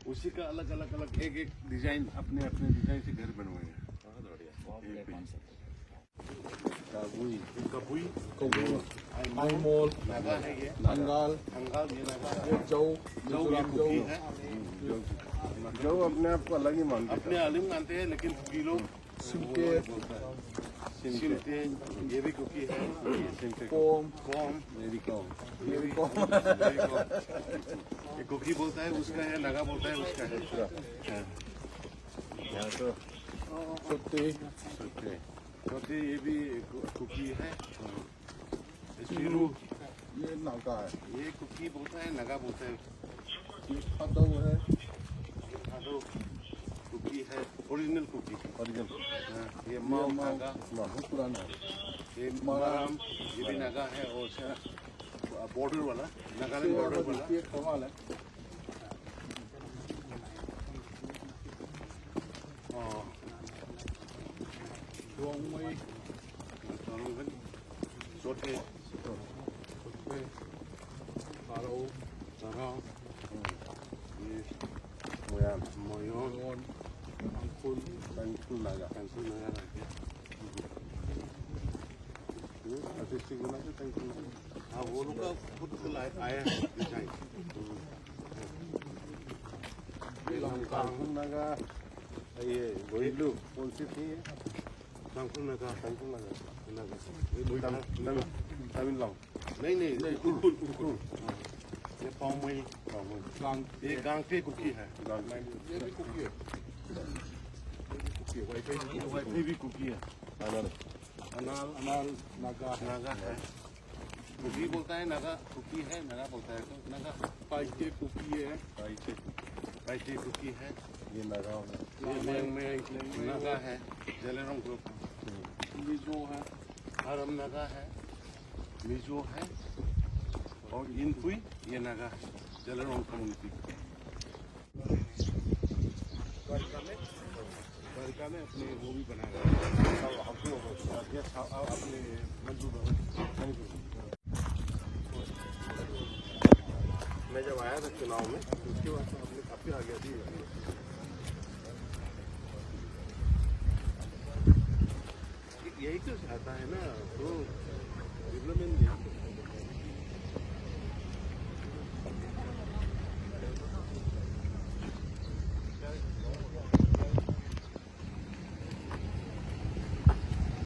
उसी का अलग अलग अलग एक एक डिजाइन अपने अपने डिजाइन से घर बनवाए हैं। कबुई मोल नागा है ये, अंगाल अंगाल ये नागा है, ये जौ जौ ये कुकी है। जो अपने आप को अलग ही मानते हैं। अपने अलग मानते हैं लेकिन कुकी लोग सिमके सिमटे ये भी कुकी है। कोम कॉम मेरी कॉम ये भी कोम ये कुकी बोलता है उसका है, नागा बोलता है उसका है। यहाँ तो सुत्ती छोटे ये भी कुकी है। चिरू ये नागा है ये कुकी बोलता है, नागा बोलता है। ये खादो है खादो कुकी है, ओरिजिनल कुकी। ओरिजिनल ये माओ नागा, बहुत पुराना है ये माराम ये भी नागा है। और बॉर्डर वाला नागालैंड बॉर्डर वाला ये कमाल है छोटे ये मोयोन पेंसिल लगा पेंसिल नया आर्टिस्टिक बना के पेंसिल लगा। हाँ वो लोग का खुद से आया है डिजाइन। पेंसिल लगा ये गोइलू कौन सी थी ये? पेंसिल नगा पेंसिल लगा नगा तमिल नहीं उर्कुल ये पाउमई ये गांगटे कुकी है। ये भी कुकी है वाइफाई भी कुकी है। अनाल अनाल नागा है नागा है, कुकी बोलता है, नागा कुकी है, नागा बोलता है। तो नागा पाइके कुकी है काइटे कुकी है। ये लगा होगा। ये लेंग में नागा है, जलेरोंग ग्रुप मिजो है हरम नागा है, मिजो है और इनपुई ये नागा है, जलेरोंग कम्युनिटी। द्वारका में अपने वो भी बनाया अपने मंजू मैं जब आया था चुनाव में उसके बाद तो आपने काफी आ गया थी। यही तो आता है ना तो